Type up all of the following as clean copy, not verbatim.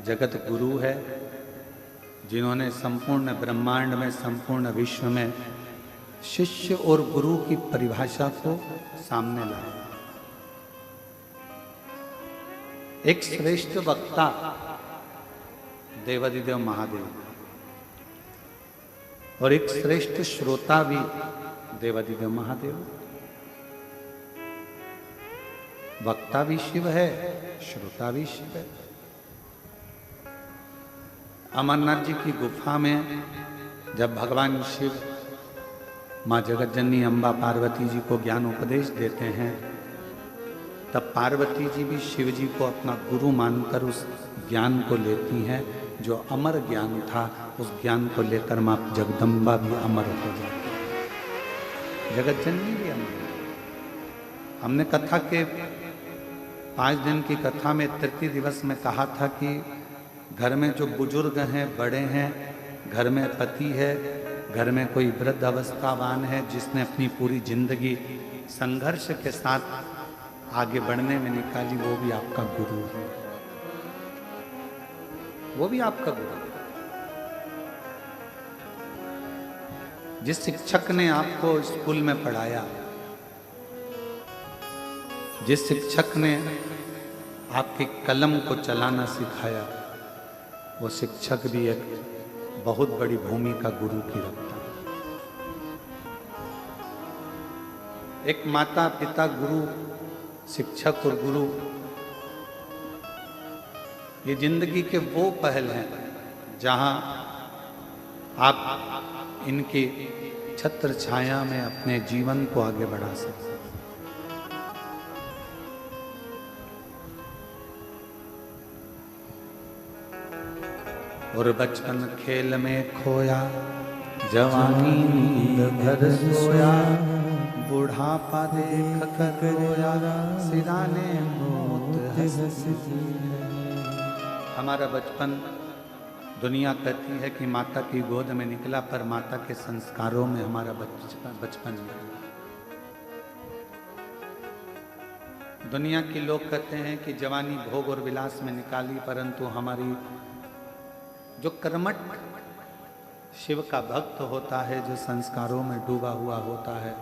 जगत गुरु है, जिन्होंने संपूर्ण ब्रह्मांड में, संपूर्ण विश्व में शिष्य और गुरु की परिभाषा को सामने लाया। एक श्रेष्ठ वक्ता देवादिदेव महादेव और एक श्रेष्ठ श्रोता भी देवादिदेव महादेव। वक्ता भी शिव है, श्रोता भी शिव है। अमरनाथ जी की गुफा में जब भगवान शिव माँ जगतजननी अम्बा पार्वती जी को ज्ञान उपदेश देते हैं, तब पार्वती जी भी शिव जी को अपना गुरु मानकर उस ज्ञान को लेती हैं। जो अमर ज्ञान था, उस ज्ञान को लेकर माँ जगदम्बा भी अमर हो जाती है, जगतजननी भी अमर। हमने कथा के 5 दिन की कथा में तृतीय दिवस में कहा था कि घर में जो बुजुर्ग हैं, बड़े हैं, घर में पति है, घर में कोई वृद्ध अवस्थावान है जिसने अपनी पूरी जिंदगी संघर्ष के साथ आगे बढ़ने में निकाली, वो भी आपका गुरु है, वो भी आपका गुरु है। जिस शिक्षक ने आपको स्कूल में पढ़ाया, जिस शिक्षक ने आपकी कलम को चलाना सिखाया, वो शिक्षक भी एक बहुत बड़ी भूमिका गुरु की रखता है। एक माता पिता गुरु, शिक्षक और गुरु, ये जिंदगी के वो पहल हैं जहां आप इनकी छत्र छाया में अपने जीवन को आगे बढ़ा सकते हैं। और बचपन खेल में खोया, जवानी नींद भर सोया, बुढ़ापा देख कर रोया, सिराने मौत हंसती है। हमारा बचपन, दुनिया कहती है कि माता की गोद में निकला, पर माता के संस्कारों में हमारा बचपन निकला। दुनिया के लोग कहते हैं कि जवानी भोग और विलास में निकाली, परंतु हमारी जो कर्मठ शिव का भक्त होता है, जो संस्कारों में डूबा हुआ होता है,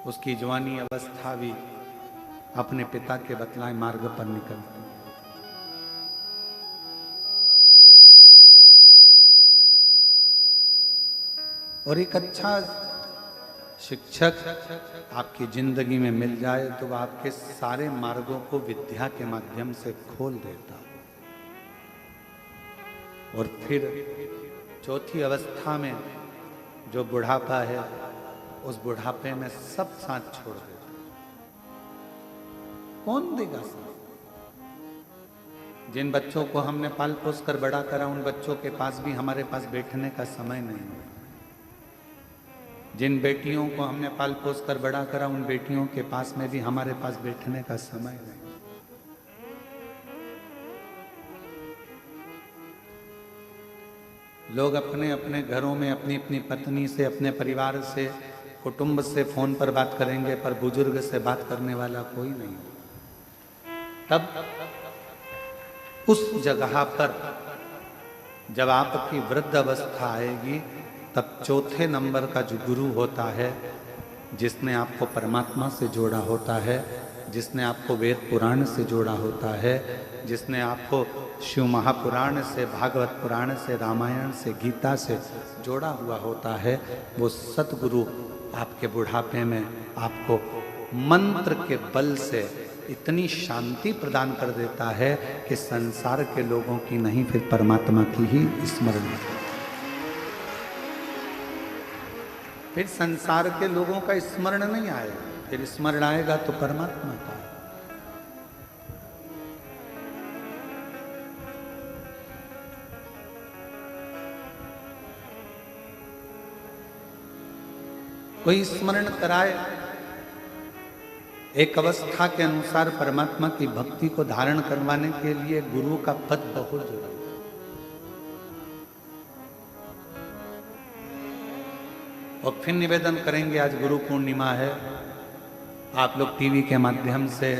उसकी जवानी अवस्था भी अपने पिता के बतलाए मार्ग पर निकलती है। और एक अच्छा शिक्षक आपकी जिंदगी में मिल जाए तो वह आपके सारे मार्गों को विद्या के माध्यम से खोल देता है। और फिर चौथी अवस्था में जो बुढ़ापा है, उस बुढ़ापे में सब साथ छोड़ देता। कौन देगा साथ? जिन बच्चों को हमने पाल पोस कर बड़ा करा, उन बच्चों के पास भी हमारे पास बैठने का समय नहीं है। जिन बेटियों को हमने पाल पोस कर बड़ा करा, उन बेटियों के पास में भी हमारे पास बैठने का समय नहीं। लोग अपने अपने घरों में अपनी अपनी पत्नी से, अपने परिवार से, कुटुंब से फोन पर बात करेंगे, पर बुजुर्ग से बात करने वाला कोई नहीं। तब उस जगह पर जब आपकी वृद्ध अवस्था आएगी, तब चौथे नंबर का जो गुरु होता है, जिसने आपको परमात्मा से जोड़ा होता है, जिसने आपको वेद पुराण से जोड़ा होता है, जिसने आपको शिव महापुराण से, भागवत पुराण से, रामायण से, गीता से जोड़ा हुआ होता है, वो सतगुरु आपके बुढ़ापे में आपको मंत्र के बल से इतनी शांति प्रदान कर देता है कि संसार के लोगों की नहीं, फिर परमात्मा की ही स्मरण। फिर संसार के लोगों का स्मरण नहीं आएगा, फिर स्मरण आएगा तो परमात्मा का। कोई स्मरण कराए, एक अवस्था के अनुसार परमात्मा की भक्ति को धारण करवाने के लिए गुरु का पद बहुत जरूरी है। और फिर निवेदन करेंगे, आज गुरु पूर्णिमा है, आप लोग टीवी के माध्यम से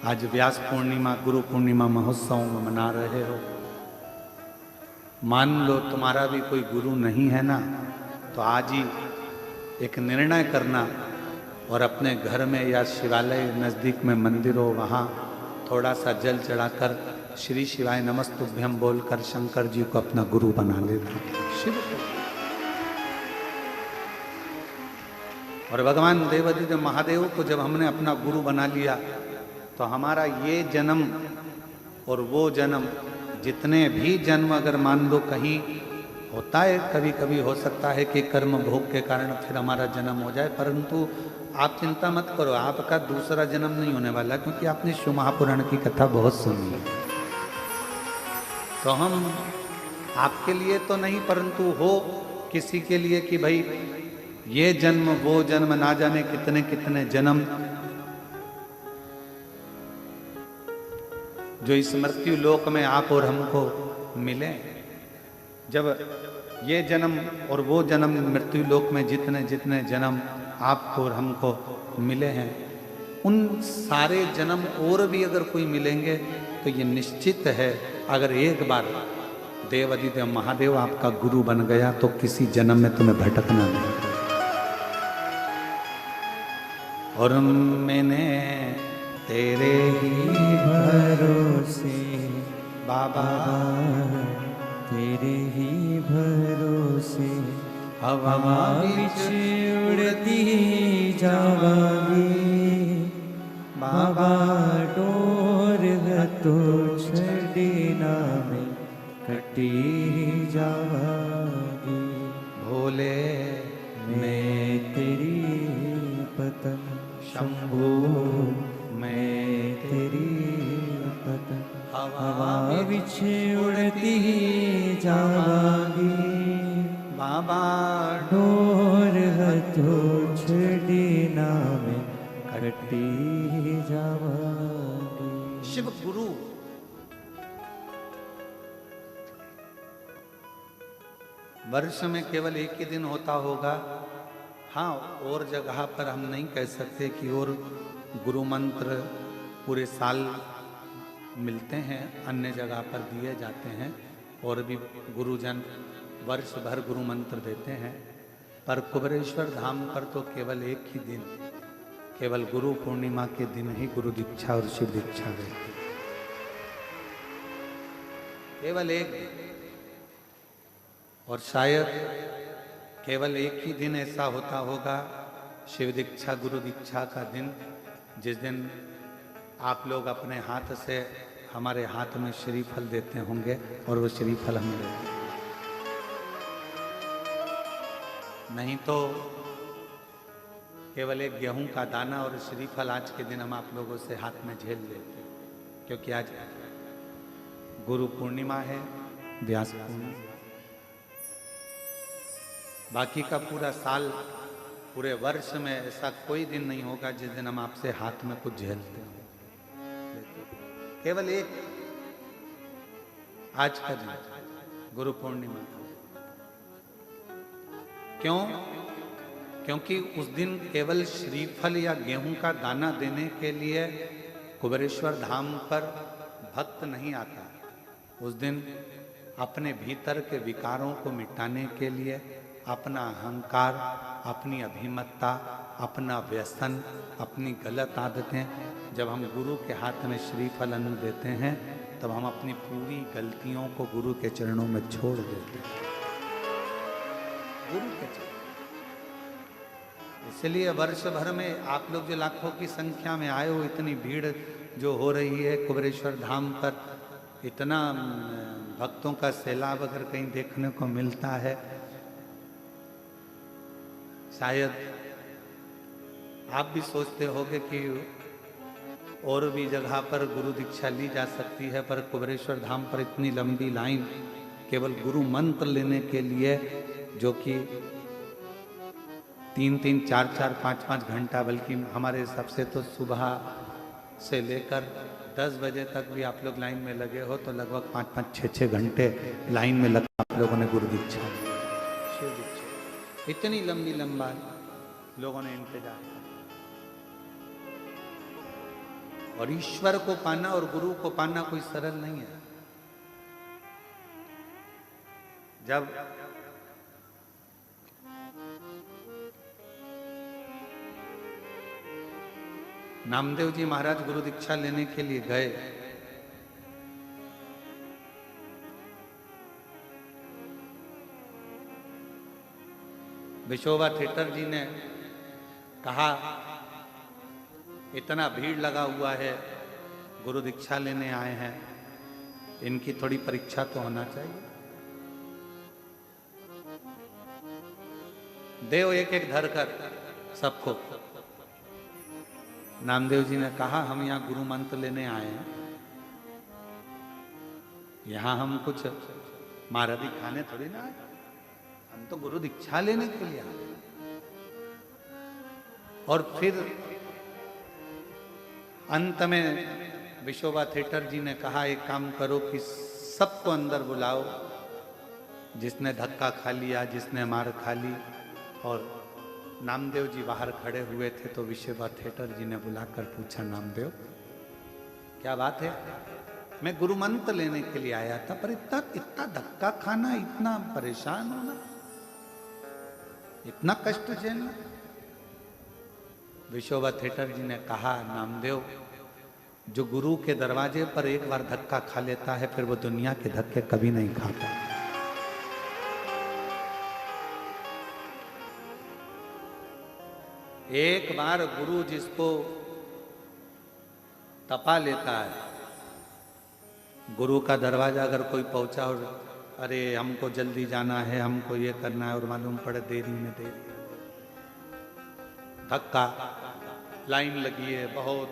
आज व्यास पूर्णिमा गुरु पूर्णिमा महोत्सव में मना रहे हो। मान लो तुम्हारा भी कोई गुरु नहीं है ना, तो आज ही एक निर्णय करना और अपने घर में या शिवालय नज़दीक में मंदिर हो वहाँ थोड़ा सा जल चढ़ाकर श्री शिवाय नमस्तुभ्यम बोलकर शंकर जी को अपना गुरु बना लेना। शिव को और भगवान देवादिदेव महादेव को जब हमने अपना गुरु बना लिया तो हमारा ये जन्म और वो जन्म, जितने भी जन्म अगर मान लो कहीं होता है, कभी कभी हो सकता है कि कर्म भोग के कारण फिर हमारा जन्म हो जाए, परंतु आप चिंता मत करो, आपका दूसरा जन्म नहीं होने वाला, क्योंकि आपने शिव महापुराण की कथा बहुत सुनी है। तो हम आपके लिए तो नहीं, परंतु हो किसी के लिए कि भाई ये जन्म वो जन्म, ना जाने कितने कितने जन्म जो इस मृत्यु लोक में आप और हमको मिले। जब ये जन्म और वो जन्म मृत्यु लोक में जितने जितने जन्म आपको और हमको मिले हैं, उन सारे जन्म और भी अगर कोई मिलेंगे तो ये निश्चित है, अगर एक बार देवादिदेव महादेव आपका गुरु बन गया तो किसी जन्म में तुम्हें भटकना नहीं। और मैंने तेरे ही भरोसे बाबा, तेरे ही भरोसे हवा विच उड़ती जावांगी बाबा, डोर तो छड़ी ना में कटी जावांगी। भोले मैं तेरी पतन शंभू, मैं तेरी पतन हवा विच उड़ती जावांगी बाबा, डोर तो छड़ी ना में कटी जावांगी। शिव गुरु वर्ष में केवल एक ही दिन होता होगा। हाँ, और जगह पर हम नहीं कह सकते कि और गुरु मंत्र पूरे साल मिलते हैं, अन्य जगह पर दिए जाते हैं और भी गुरुजन वर्ष भर गुरु मंत्र देते हैं, पर कुबेरेश्वर धाम पर तो केवल एक ही दिन, केवल गुरु पूर्णिमा के दिन ही गुरु दीक्षा और शिव दीक्षा देते, केवल एक दिन। और शायद केवल एक ही दिन ऐसा होता होगा, शिव दीक्षा गुरु दीक्षा का दिन, जिस दिन आप लोग अपने हाथ से हमारे हाथ में श्रीफल देते होंगे और वो श्रीफल हम लेते हैं। नहीं तो केवल एक गेहूं का दाना और श्रीफल आज के दिन हम आप लोगों से हाथ में झेल लेते हैं, क्योंकि आज गुरु पूर्णिमा है, व्यास पूर्णिमा। बाकी का पूरा साल, पूरे वर्ष में ऐसा कोई दिन नहीं होगा जिस दिन हम आपसे हाथ में कुछ झेलते हो। केवल एक आज का दिन, गुरु पूर्णिमा। क्यों? क्योंकि उस दिन केवल श्रीफल या गेहूं का दाना देने के लिए कुबेरेश्वर धाम पर भक्त नहीं आता। उस दिन अपने भीतर के विकारों को मिटाने के लिए, अपना अहंकार, अपनी अभिमत्ता, अपना व्यसन, अपनी गलत आदतें, जब हम गुरु के हाथ में श्रीफल अन्न देते हैं तब हम अपनी पूरी गलतियों को गुरु के चरणों में छोड़ देते हैं। गुरु के चरण। इसलिए वर्ष भर में आप लोग जो लाखों की संख्या में आए हो, इतनी भीड़ जो हो रही है कुबेरेश्वर धाम पर, इतना भक्तों का सैलाब अगर कहीं देखने को मिलता है, शायद आप भी सोचते होंगे कि और भी जगह पर गुरु दीक्षा ली जा सकती है, पर कुबेरेश्वर धाम पर इतनी लंबी लाइन केवल गुरु मंत्र लेने के लिए, जो कि 3-3, 4-4, 5-5 घंटा, बल्कि हमारे हिसाब से तो सुबह से लेकर 10 बजे तक भी आप लोग लाइन में लगे हो, तो लगभग 5-5, 6-6 घंटे लाइन में लग आप लोगों ने गुरु दीक्षा ली, शिव दीक्षा। इतनी लंबी लोगों ने इंतजार किया। और ईश्वर को पाना और गुरु को पाना कोई सरल नहीं है। जब नामदेव जी महाराज गुरु दीक्षा लेने के लिए गए, विशोबा थिएटर जी ने कहा इतना भीड़ लगा हुआ है, गुरु दीक्षा लेने आए हैं, इनकी थोड़ी परीक्षा तो होना चाहिए। देव एक एक धर कर सबको। नामदेव जी ने कहा हम यहाँ गुरु मंत्र लेने आए हैं, यहाँ हम कुछ महारथी खाने थोड़ी ना आए, हम तो गुरु दीक्षा लेने के लिए आए। और फिर अंत में विशोबा थिएटर जी ने कहा एक काम करो कि सबको अंदर बुलाओ, जिसने धक्का खा लिया, जिसने मार खा ली। और नामदेव जी बाहर खड़े हुए थे तो विशोबा थिएटर जी ने बुलाकर पूछा, नामदेव क्या बात है? मैं गुरु मंत्र लेने के लिए आया था, पर इतना धक्का खाना, इतना परेशान होना, इतना कष्ट झेलना। विशोबा थिएटर जी ने कहा, नामदेव जो गुरु के दरवाजे पर एक बार धक्का खा लेता है फिर वो दुनिया के धक्के कभी नहीं खाता। एक बार गुरु जिसको तपा लेता है, गुरु का दरवाजा अगर कोई पहुंचा और अरे हमको जल्दी जाना है, हमको ये करना है, और मालूम पड़े देरी में देरी, धक्का, लाइन लगी है, बहुत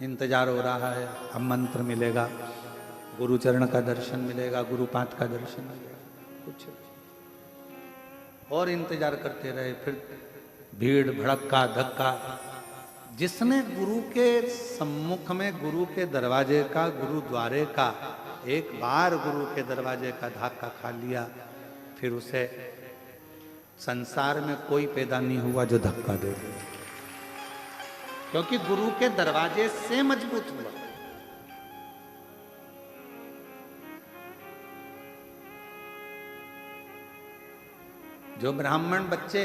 इंतजार हो रहा है, अब मंत्र मिलेगा, गुरु चरण का दर्शन मिलेगा, गुरु पाद का दर्शन मिलेगा, कुछ और इंतजार करते रहे। फिर भीड़ भड़का धक्का। जिसने गुरु के सम्मुख में, गुरु के दरवाजे का, गुरु द्वारे का एक बार गुरु के दरवाजे का धक्का खा लिया, फिर उसे संसार में कोई पैदा नहीं हुआ जो धक्का दे दे, क्योंकि गुरु के दरवाजे से मजबूत हुआ। जो ब्राह्मण बच्चे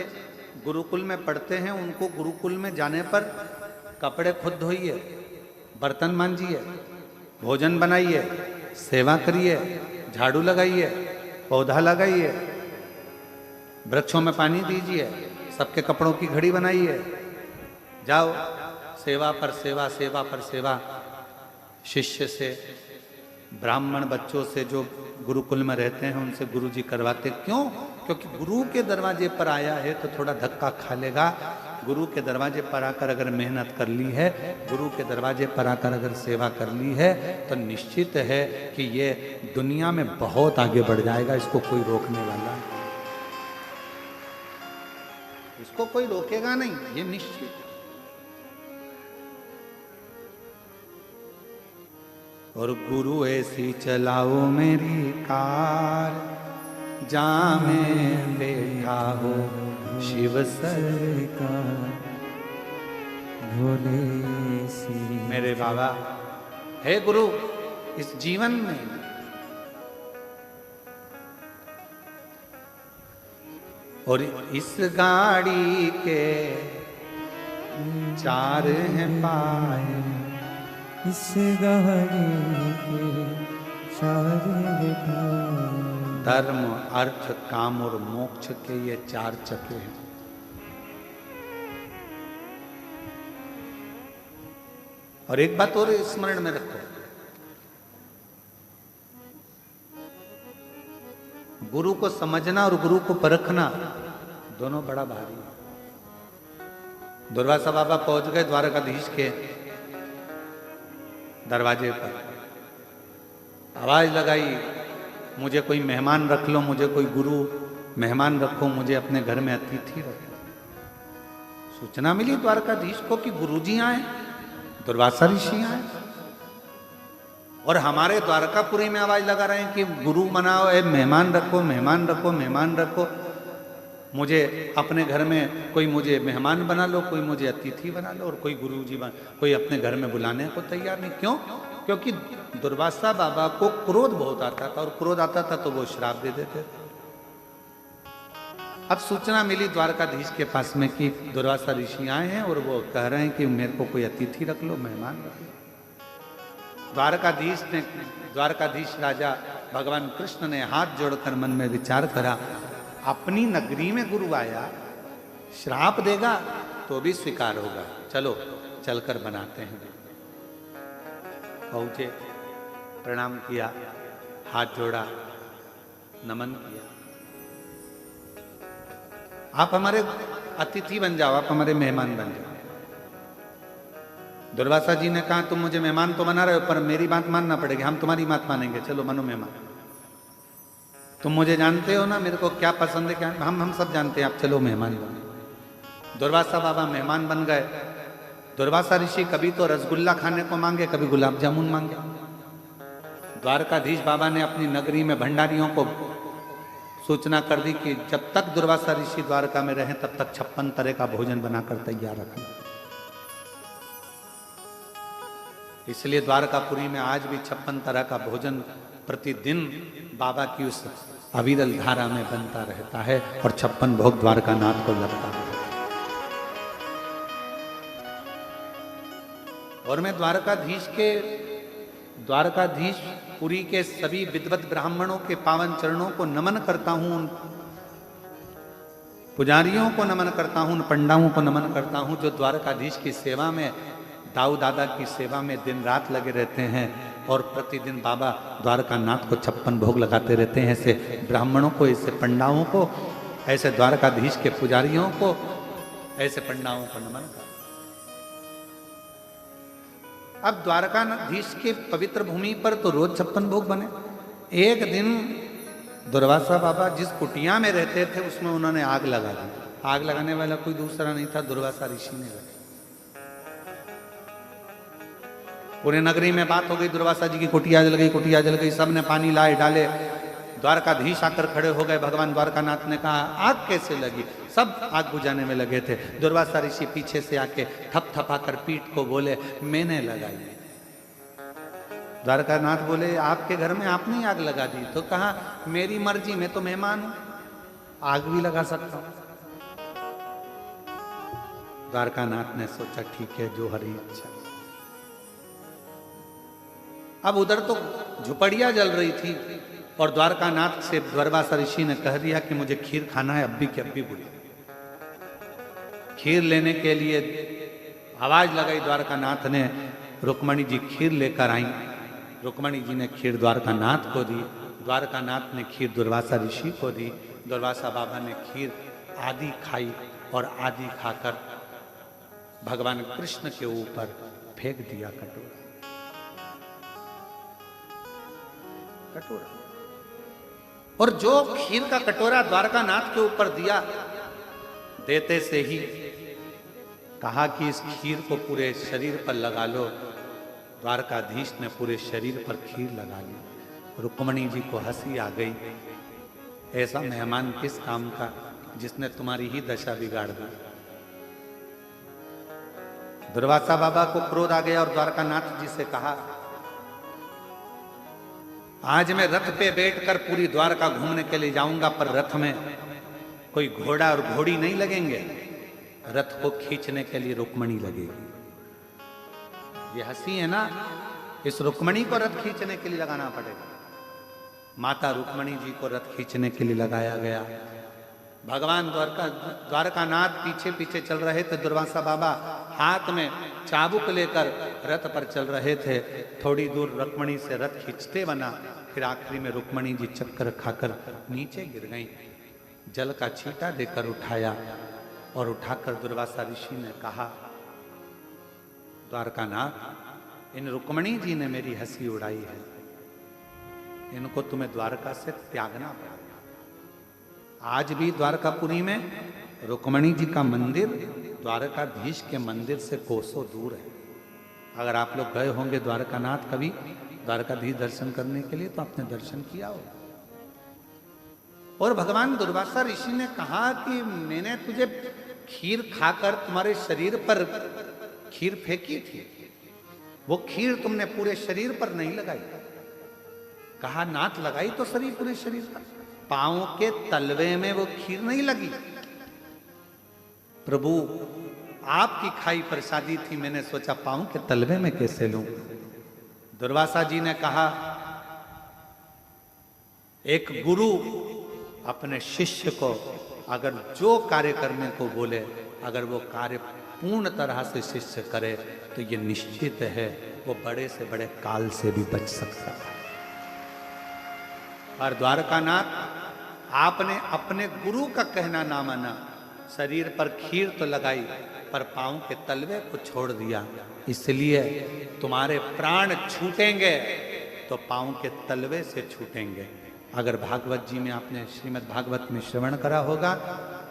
गुरुकुल में पढ़ते हैं, उनको गुरुकुल में जाने पर कपड़े खुद धोइए, बर्तन मांजिए, भोजन बनाइए, सेवा करिए, झाड़ू लगाइए, पौधा लगाइए, वृक्षों में पानी दीजिए, सबके कपड़ों की घड़ी बनाइए, जाओ सेवा पर सेवा, सेवा पर सेवा। शिष्य से, ब्राह्मण बच्चों से जो गुरुकुल में रहते हैं उनसे गुरुजी करवाते। क्यों? क्योंकि गुरु के दरवाजे पर आया है तो थोड़ा धक्का खा लेगा। गुरु के दरवाजे पर आकर अगर मेहनत कर ली है, गुरु के दरवाजे पर आकर अगर सेवा कर ली है, तो निश्चित है कि ये दुनिया में बहुत आगे बढ़ जाएगा। इसको कोई रोकने वाला नहीं, इसको कोई रोकेगा नहीं, ये निश्चित। और गुरु ऐसी चलाओ मेरी कार, जहाँ मैं बैठा हो शिव सरकार। भोले सी मेरे बाबा, हे गुरु, इस जीवन में और इस गाड़ी के चार हैं पाए, इस गाड़ी के सारे धर्म, अर्थ, काम और मोक्ष के ये चार चक्के हैं। और एक बात और स्मरण में रखो, गुरु को समझना और गुरु को परखना दोनों बड़ा भारी है। दुर्वासा बाबा पहुंच गए द्वारकाधीश के दरवाजे पर, आवाज लगाई, मुझे कोई मेहमान रख लो, मुझे कोई गुरु मेहमान रखो, मुझे अपने घर में अतिथि रखो। सूचना मिली द्वारकाधीश को कि गुरुजी आए, दुर्वासा ऋषि आए, और हमारे द्वारकापुरी में आवाज लगा रहे हैं कि गुरु मनाओ, मेहमान रखो, मेहमान रखो, मेहमान रखो। मुझे अपने घर में कोई मुझे मेहमान बना लो, कोई मुझे अतिथि बना लो, और कोई गुरुजी कोई अपने घर में बुलाने को तैयार नहीं। क्यों? क्योंकि दुर्वासा बाबा को क्रोध बहुत आता था, और क्रोध आता था तो वो श्राप दे देते थे। अब सूचना मिली द्वारकाधीश के पास में कि दुर्वासा ऋषि आए हैं और वो कह रहे हैं कि मेरे को कोई अतिथि रख लो, मेहमान रख लो। द्वारकाधीश राजा भगवान कृष्ण ने हाथ जोड़कर मन में विचार करा, अपनी नगरी में गुरु आया, श्राप देगा तो भी स्वीकार होगा, चलो चलकर बनाते हैं। पहुंचे, प्रणाम किया, हाथ जोड़ा, नमन किया। आप हमारे अतिथि बन जाओ, आप हमारे मेहमान बन जाओ। दुर्वासा जी ने कहा, तुम मुझे मेहमान तो बना रहे हो, पर मेरी बात मानना पड़ेगी, हम तुम्हारी बात मानेंगे, चलो मानो मेहमान। तुम मुझे जानते हो ना, मेरे को क्या पसंद है क्या, हम सब जानते हैं, आप चलो मेहमान बनो। दुर्वासा बाबा मेहमान बन गए। दुर्वासा ऋषि कभी तो रसगुल्ला खाने को मांगे, कभी गुलाब जामुन मांगे। द्वारकाधीश बाबा ने अपनी नगरी में भंडारियों को सूचना कर दी कि जब तक दुर्वासा ऋषि द्वारका में रहें तब तक 56 तरह का भोजन बनाकर तैयार रखना। इसलिए द्वारकापुरी में आज भी 56 तरह का भोजन प्रतिदिन बाबा की उस अविरल धारा में बनता रहता है, और 56 भोग द्वारकानाथ को लगता है। और मैं द्वारकाधीश पुरी के सभी विद्वत ब्राह्मणों के पावन चरणों को नमन करता हूं, उन पुजारियों को नमन करता हूं, उन पंडाओं को नमन करता हूं जो द्वारकाधीश की सेवा में, दाऊ दादा की सेवा में दिन रात लगे रहते हैं, और प्रतिदिन बाबा द्वारकानाथ को 56 भोग लगाते रहते हैं। ऐसे ब्राह्मणों को, ऐसे पंडाओं को, ऐसे द्वारकाधीश के पुजारियों को, ऐसे पंडाओं को नमन करता। अब द्वारकाधीश के पवित्र भूमि पर तो रोज 56 भोग बने। एक दिन दुर्वासा बाबा जिस कुटिया में रहते थे उसमें उन्होंने आग लगा दी। आग लगाने वाला कोई दूसरा नहीं था, दुर्वासा ऋषि ने लगा। पूरे नगरी में बात हो गई, दुर्वासा जी की कुटिया जल गई, कुटिया जल गई। सबने पानी लाए डाले, द्वारकाधीश आकर खड़े हो गए। भगवान द्वारकानाथ ने कहा, आग कैसे लगी? सब आग बुझाने में लगे थे। दुर्वासा ऋषि पीछे से आके थपथपाकर पीठ को बोले, मैंने लगाई। द्वारकानाथ बोले, आपके घर में आपने ही आग लगा दी? तो कहा, मेरी मर्जी, मैं तो मेहमान हूं, आग भी लगा सकता हूं। द्वारकानाथ ने सोचा, ठीक है, जो हरी इच्छा। अब उधर तो झुपड़िया जल रही थी, और द्वारकानाथ से दुर्वासा ऋषि ने कह दिया कि मुझे खीर खाना है, अभी की अभी बुढ़ी। खीर लेने के लिए आवाज लगाई द्वारकानाथ ने, रुक्मणी जी खीर लेकर आई। रुक्मणी जी ने खीर द्वारकानाथ को दी, द्वारकानाथ ने खीर दुर्वासा ऋषि को दी। दुर्वासा बाबा ने खीर आधी खाई, और आधी खाकर भगवान कृष्ण के ऊपर फेंक दिया कटोरा। और जो खीर का कटोरा द्वारकानाथ के ऊपर दिया, देते से ही कहा कि इस खीर को पूरे शरीर पर लगा लो। द्वारकाधीश ने पूरे शरीर पर खीर लगा ली। रुक्मणी जी को हंसी आ गई, ऐसा मेहमान किस काम का जिसने तुम्हारी ही दशा बिगाड़ दी। दुर्वासा बाबा को क्रोध आ गया और द्वारकानाथ जी से कहा, आज मैं रथ पे बैठकर पूरी द्वारका घूमने के लिए जाऊंगा, पर रथ में कोई घोड़ा और घोड़ी नहीं लगेंगे, रथ को खींचने के लिए रुक्मणी लगेगी। ये हंसी है ना, इस रुक्मणी को रथ खींचने के लिए लगाना पड़ेगा। माता रुक्मणी जी को रथ खींचने के लिए लगाया गया। भगवान द्वारकानाथ पीछे पीछे चल रहे थे। दुर्वासा बाबा हाथ में चाबुक लेकर रथ पर चल रहे थे। थोड़ी दूर रुक्मणी से रथ खींचते बना, फिर आखिरी में रुक्मणी जी चक्कर खाकर नीचे गिर गईं। जल का छींटा देकर उठाया, और उठाकर दुर्वासा ऋषि ने कहा, द्वारकानाथ, इन रुक्मणी जी ने मेरी हंसी उड़ाई है, इनको तुम्हें द्वारका से त्यागना पड़ा। आज भी द्वारकापुरी में रुक्मणी जी का मंदिर द्वारकाधीश के मंदिर से कोसों दूर है। अगर आप लोग गए होंगे द्वारकानाथ कभी द्वारकाधीश दर्शन करने के लिए, तो आपने दर्शन किया हो। और भगवान दुर्वासा ऋषि ने कहा कि मैंने तुझे खीर खाकर तुम्हारे शरीर पर खीर फेंकी थी, वो खीर तुमने पूरे शरीर पर नहीं लगाई। कहा नाथ लगाई तो शरीर पूरे शरीर पर, पांव के तलवे में वो खीर नहीं लगी। प्रभु आपकी खाई प्रसादी थी, मैंने सोचा पांव के तलवे में कैसे लूं। दुर्वासा जी ने कहा एक गुरु अपने शिष्य को अगर जो कार्य करने को बोले, अगर वो कार्य पूर्ण तरह से शिष्य करे तो ये निश्चित है वो बड़े से बड़े काल से भी बच सकता है। और द्वारकानाथ आपने अपने गुरु का कहना ना माना, शरीर पर खीर तो लगाई पर पांव के तलवे को छोड़ दिया, इसलिए तुम्हारे प्राण छूटेंगे तो पांव के तलवे से छूटेंगे। अगर भागवत जी में आपने श्रीमद् भागवत में श्रवण करा होगा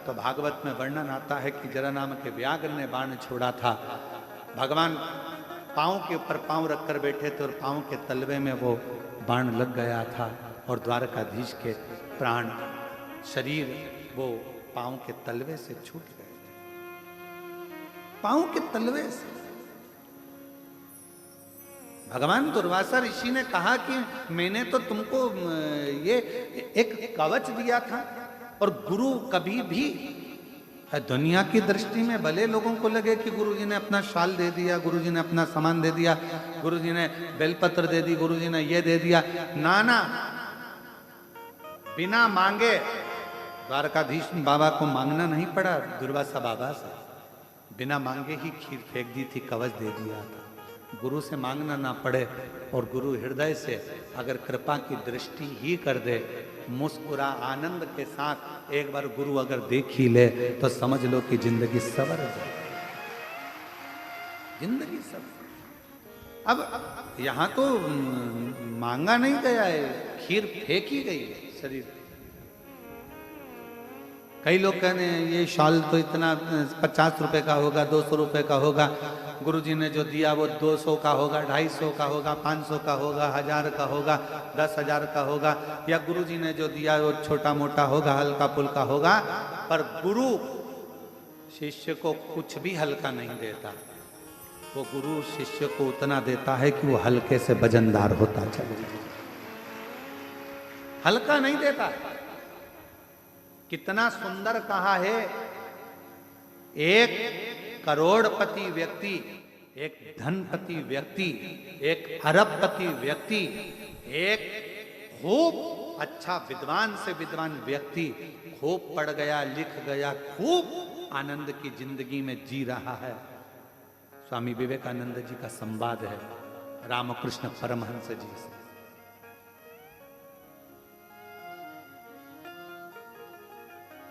तो भागवत में वर्णन आता है कि जरा नाम के व्याघ्र ने बाण छोड़ा था, भगवान पांव के ऊपर पांव रखकर बैठे थे और पांव के तलवे में वो बाण लग गया था और द्वारकाधीश के प्राण शरीर वो पांव के तलवे से छूट गए, पांव के तलवे से। भगवान दुर्वासा ऋषि ने कहा कि मैंने तो तुमको ये एक कवच दिया था, और गुरु कभी भी दुनिया की दृष्टि में भले लोगों को लगे कि गुरुजी ने अपना शाल दे दिया, गुरुजी ने अपना सामान दे दिया, गुरुजी ने बेलपत्र दे दी, गुरुजी ने ये दे दिया, ना बिना मांगे द्वारकाधीश बाबा को मांगना नहीं पड़ा, दुर्वासा बाबा से बिना मांगे ही खीर फेंक दी थी, कवच दे दिया था। गुरु से मांगना ना पड़े और गुरु हृदय से अगर कृपा की दृष्टि ही कर दे, मुस्कुरा आनंद के साथ एक बार गुरु अगर देख ही ले तो समझ लो कि जिंदगी सवर जाए, जिंदगी सवर। अब यहां तो मांगा नहीं गया है, खीर फेंकी गई है शरीर। कई लोग कहने ये शॉल तो इतना 50 रुपए का होगा, 200 रुपए का होगा, गुरुजी ने जो दिया वो 200 का होगा, 250 का होगा, 500 का होगा, 1000 का होगा, 10,000 का होगा, या गुरुजी ने जो दिया वो छोटा मोटा होगा, हल्का फुल्का होगा। पर गुरु शिष्य को कुछ भी हल्का नहीं देता, वो गुरु शिष्य को उतना देता है कि वो हल्के से वजनदार होता चले, हल्का नहीं देता। कितना सुंदर कहा है, एक करोड़पति व्यक्ति, एक धनपति व्यक्ति, एक अरबपति व्यक्ति, एक खूब अच्छा विद्वान से विद्वान व्यक्ति खूब पढ़ गया, लिख गया, खूब आनंद की जिंदगी में जी रहा है। स्वामी विवेकानंद जी का संवाद है रामकृष्ण परमहंस जी से।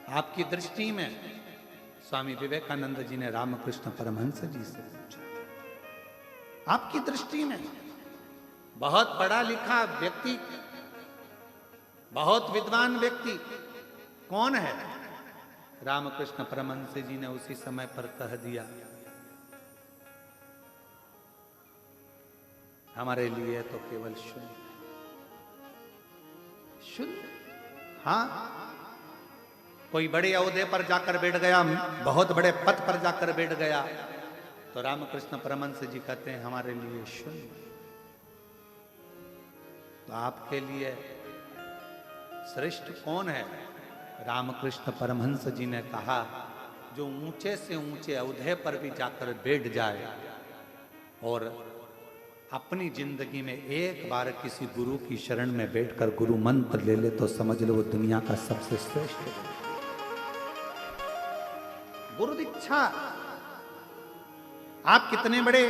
आपकी दृष्टि में स्वामी विवेकानंद जी ने रामकृष्ण परमहंस जी से पूछा, आपकी दृष्टि में बहुत पढ़ा लिखा व्यक्ति, बहुत विद्वान व्यक्ति कौन है? रामकृष्ण परमहंस जी ने उसी समय पर कह दिया, हमारे लिए तो केवल शून्य, शून्य। हाँ, कोई बड़े ओहदे पर जाकर बैठ गया, बहुत बड़े पद पर जाकर बैठ गया, तो रामकृष्ण परमहंस जी कहते हैं हमारे लिए शून्य। तो आपके लिए श्रेष्ठ कौन है? रामकृष्ण परमहंस जी ने कहा, जो ऊंचे से ऊंचे ओहदे पर भी जाकर बैठ जाए और अपनी जिंदगी में एक बार किसी गुरु की शरण में बैठकर गुरु मंत्र ले ले तो समझ लो वो दुनिया का सबसे श्रेष्ठ है। गुरु दीक्षा। आप कितने बड़े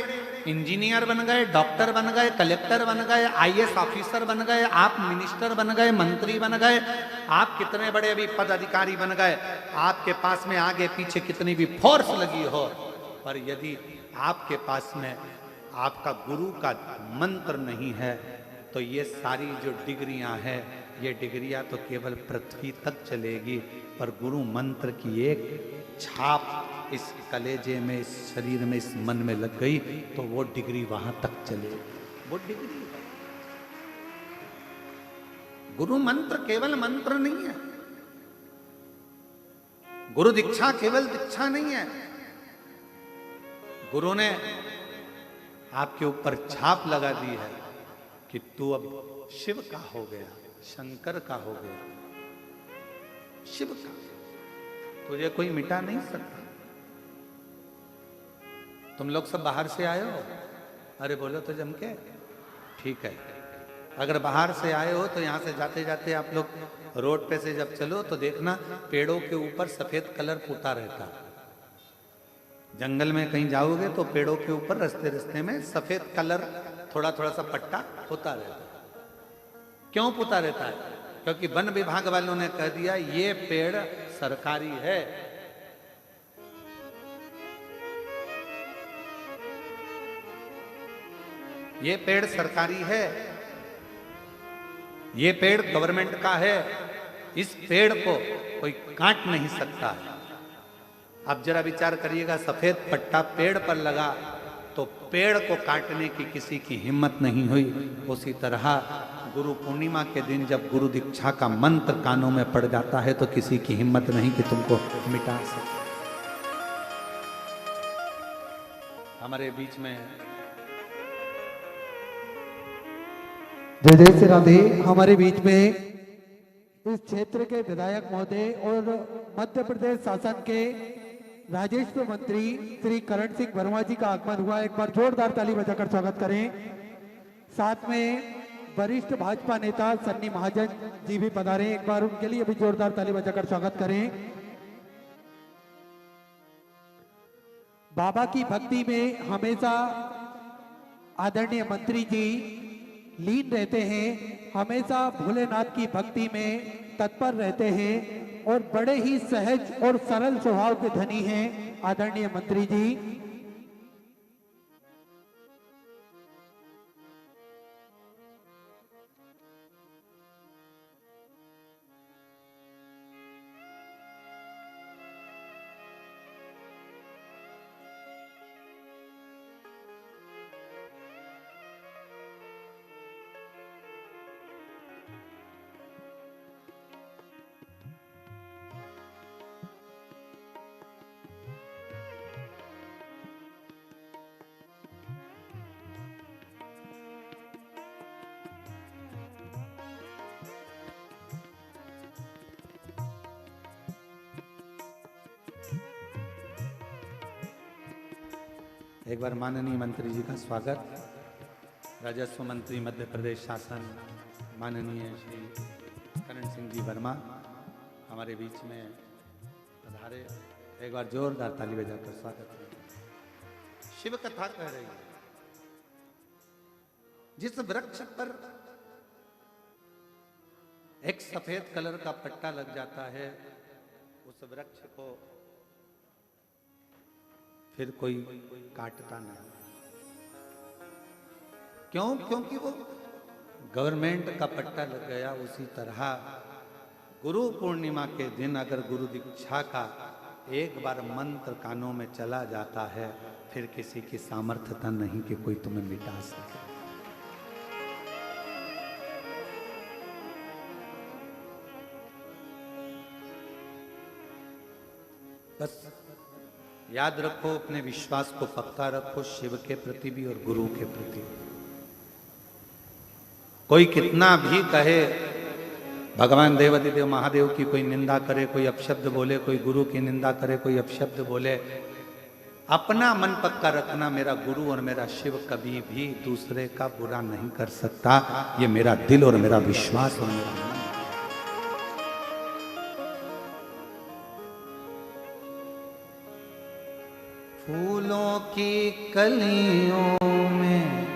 इंजीनियर बन गए, डॉक्टर बन गए, कलेक्टर बन गए, आईएएस ऑफिसर बन गए, आप मिनिस्टर बन गए, मंत्री बन गए, आप कितने बड़े अभी पद अधिकारी बन गए, आपके पास में आगे पीछे कितनी भी फोर्स लगी हो, पर यदि आपके पास में आपका गुरु का मंत्र नहीं है तो ये सारी जो डिग्रियां हैं, ये डिग्रियां तो केवल पृथ्वी तक चलेगी, पर गुरु मंत्र की एक छाप इस कलेजे में, इस शरीर में, इस मन में लग गई तो वो डिग्री वहां तक चलेगी। वो डिग्री है। गुरु मंत्र केवल मंत्र नहीं है, गुरु दीक्षा केवल दीक्षा नहीं है, गुरु ने आपके ऊपर छाप लगा दी है कि तू अब शिव का हो गया, शंकर का हो गया, शिव का, तुझे कोई मिटा नहीं सकता। तुम लोग सब बाहर से आए हो, अरे बोलो तो जम के, ठीक है। अगर बाहर से आए हो तो यहां से जाते जाते आप लोग रोड पे से जब चलो तो देखना पेड़ों के ऊपर सफेद कलर पुता रहता है। जंगल में कहीं जाओगे तो पेड़ों के ऊपर रास्ते रास्ते में सफेद कलर थोड़ा थोड़ा सा पट्टा होता रहता है। क्यों पुता रहता है? क्योंकि वन विभाग वालों ने कह दिया ये पेड़ सरकारी है। ये पेड़ सरकारी है, ये पेड़ गवर्नमेंट का है, इस पेड़ को कोई काट नहीं सकता है। अब जरा विचार करिएगा, सफेद पट्टा पेड़ पर लगा तो पेड़ को काटने की किसी की हिम्मत नहीं हुई। उसी तरह गुरु पूर्णिमा के दिन जब गुरु दीक्षा का मंत्र कानों में पड़ जाता है तो किसी की हिम्मत नहीं कि तुमको मिटा सके। हमारे बीच में जय जय श्री राधे। हमारे बीच में इस क्षेत्र के विधायक महोदय और मध्य प्रदेश शासन के राजस्व मंत्री श्री करण सिंह वर्मा जी का आगमन हुआ। एक बार जोरदार ताली बजाकर स्वागत करें। साथ में वरिष्ठ भाजपा नेता सन्नी महाजन जी भी पधारे, एक बार उनके लिए भी जोरदार ताली बजाकर स्वागत करें। बाबा की भक्ति में हमेशा आदरणीय मंत्री जी लीन रहते हैं, हमेशा भोलेनाथ की भक्ति में तत्पर रहते हैं और बड़े ही सहज और सरल स्वभाव के धनी हैं आदरणीय मंत्री जी। एक बार माननीय मंत्री जी का स्वागत। राजस्व मंत्री मध्य प्रदेश शासन माननीय श्री करण सिंह जी वर्मा हमारे बीच में पधारे। एक बार जोरदार ताली बजाकर स्वागत है। शिव कथा कह रही है। जिस वृक्ष पर एक सफेद कलर का पट्टा लग जाता है उस वृक्ष को फिर कोई काटता नहीं। क्यों? क्योंकि वो गवर्नमेंट का पट्टा लग गया। उसी तरह गुरु पूर्णिमा के दिन अगर गुरु दीक्षा का एक बार मंत्र कानों में चला जाता है फिर किसी की सामर्थ्यता नहीं कि कोई तुम्हें मिटा सके। बस याद रखो, अपने विश्वास को पक्का रखो, शिव के प्रति भी और गुरु के प्रति। कोई कितना भी कहे, भगवान देवाधिदेव महादेव की कोई निंदा करे, कोई अपशब्द बोले, कोई गुरु की निंदा करे, कोई अपशब्द बोले, अपना मन पक्का रखना, मेरा गुरु और मेरा शिव कभी भी दूसरे का बुरा नहीं कर सकता। ये मेरा दिल और मेरा विश्वास और मेरा मन। फूलों की कलियों में,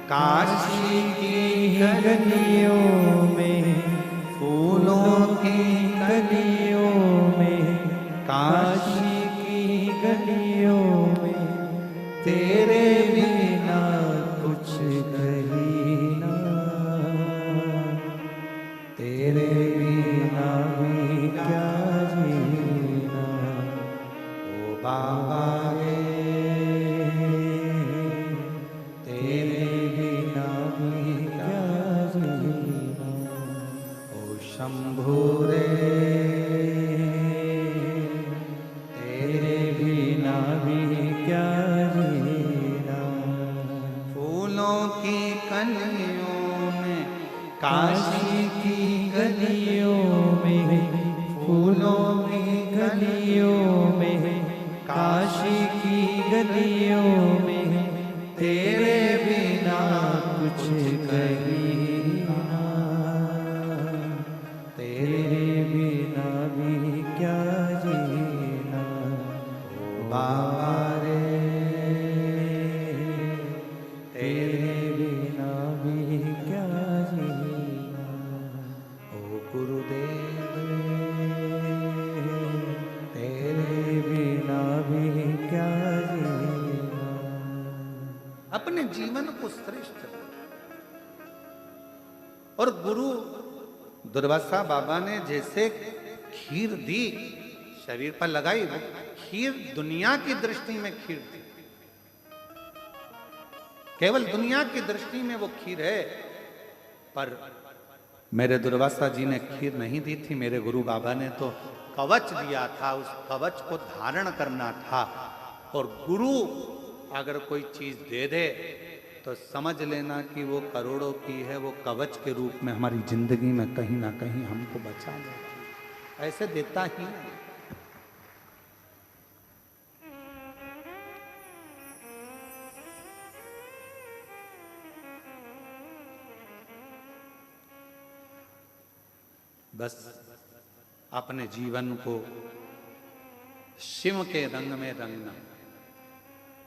काशी की गलियों में, फूलों की गलियों में, काशी की गलियों में, तेरे बिना कुछ कहीं ना, तेरे बिना भी क्या जीना। ओ बाबा काशी की गलियों में, फूलों में गलियों में, काशी की गलियों में, तेरे बिना कुछ कहीं ना, तेरे बिना भी क्या जीना बाबा रे, तेरे बिना भी क्या जीना ओ गुरुदेव रे, तेरे बिना भी क्या जीना। अपने जीवन को श्रेष्ठ और गुरु दुर्वासा बाबा ने जैसे खीर दी शरीर पर लगाई, वो खीर दुनिया की दृष्टि में खीर थी, केवल दुनिया की दृष्टि में वो खीर है, पर मेरे दुर्वासा जी ने खीर नहीं दी थी। मेरे गुरु बाबा ने तो कवच दिया था, उस कवच को धारण करना था। और गुरु अगर कोई चीज दे दे तो समझ लेना कि वो करोड़ों की है, वो कवच के रूप में हमारी जिंदगी में कहीं ना कहीं हमको बचा ले, ऐसे देता ही नहीं। बस अपने जीवन को शिव के रंग में रंगना।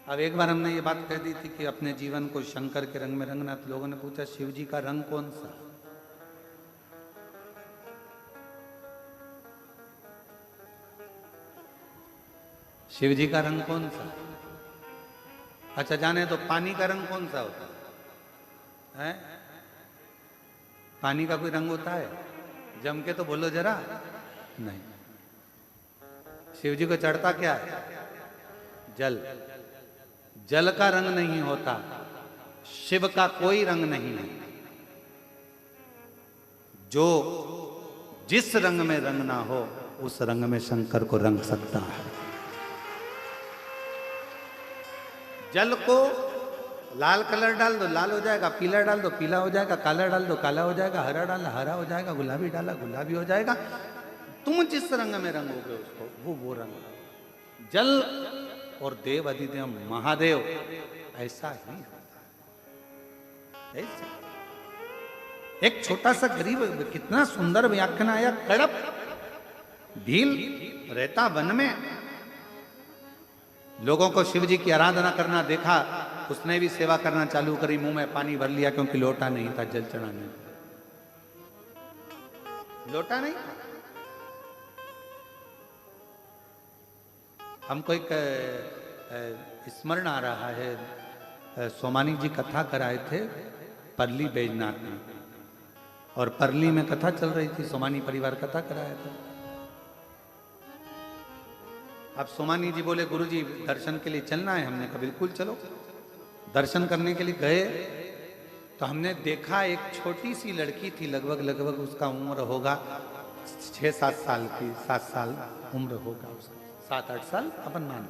अब एक बार हमने ये बात कह दी थी कि अपने जीवन को शंकर के रंग में रंगना, तो लोगों ने पूछा शिव जी का रंग कौन सा? शिव जी का रंग कौन सा? अच्छा जाने तो पानी का रंग कौन सा होता है? पानी का कोई रंग होता है? जम के तो बोलो जरा। नहीं। शिव जी को चढ़ता क्या है? जल। जल का रंग नहीं होता, शिव का कोई रंग नहीं है। जो जिस रंग में रंगना हो उस रंग में शंकर को रंग सकता है। जल को लाल कलर डाल दो लाल हो जाएगा, पीला डाल दो पीला हो जाएगा, काला डाल दो काला हो जाएगा, हरा डाला हरा हो जाएगा, गुलाबी डाला गुलाबी हो जाएगा। तुम जिस रंग में रंगोगे उसको वो रंग। जल और देव अधिदेव महादेव ऐसा ही ऐसा। एक छोटा सा गरीब, कितना सुंदर व्याख्यान आया। कड़प भील रहता वन में, लोगों को शिव जी की आराधना करना देखा, उसने भी सेवा करना चालू करी। मुंह में पानी भर लिया क्योंकि लोटा नहीं था जल चढ़ाने, लोटा नहीं था। हमको एक स्मरण आ रहा है, सोमानी जी कथा कराए थे परली बैजनाथ में, और परली में कथा चल रही थी, सोमानी परिवार कथा कराया था। अब सोमानी जी बोले गुरुजी दर्शन के लिए चलना है। हमने कहा बिल्कुल चलो। दर्शन करने के लिए गए तो हमने देखा एक छोटी सी लड़की थी, लगभग उसका उम्र होगा 6-7 साल की, 7 साल उम्र होगा उसका, 7-8 साल अपन मान।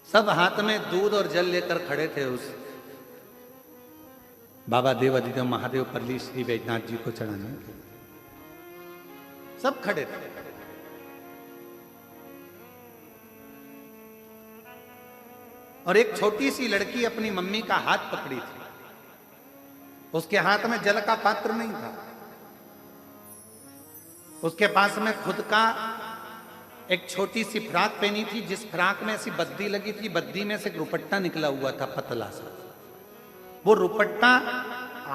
सब हाथ में दूध और जल लेकर खड़े थे उस बाबा देव अधिदेव महादेव परली श्री बैजनाथ जी को चढ़ाने के लिए। सब खड़े थे। और एक छोटी सी लड़की अपनी मम्मी का हाथ पकड़ी थी। उसके हाथ में जल का पात्र नहीं था, उसके पास में खुद का एक छोटी सी फ्राक पहनी थी, जिस फ्राक में ऐसी बद्दी लगी थी, बद्दी में से एक रुपट्टा निकला हुआ था पतला सा। वो रुपट्टा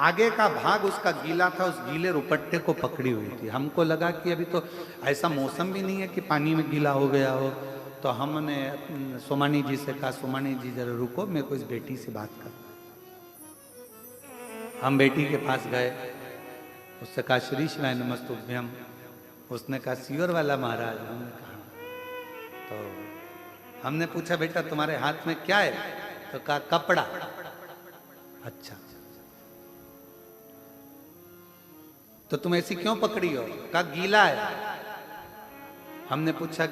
आगे का भाग उसका गीला था, उस गीले रुपट्टे को पकड़ी हुई थी। हमको लगा कि अभी तो ऐसा मौसम भी नहीं है कि पानी में गीला हो गया हो, तो हमने सोमानी जी से कहा सोमानी जी जरा रुको, मेरे को इस बेटी से बात कर। हम बेटी के पास गए, उससे कहा श्री शिवाय नमस्तुभ्यम। उसने कहा सीवर वाला महाराज। हमने कहा तो हमने पूछा बेटा तुम्हारे हाथ में क्या है? तो कहा कपड़ा। अच्छा तो तुम ऐसी क्यों पकड़ी हो? कहा गीला है। हमने पूछा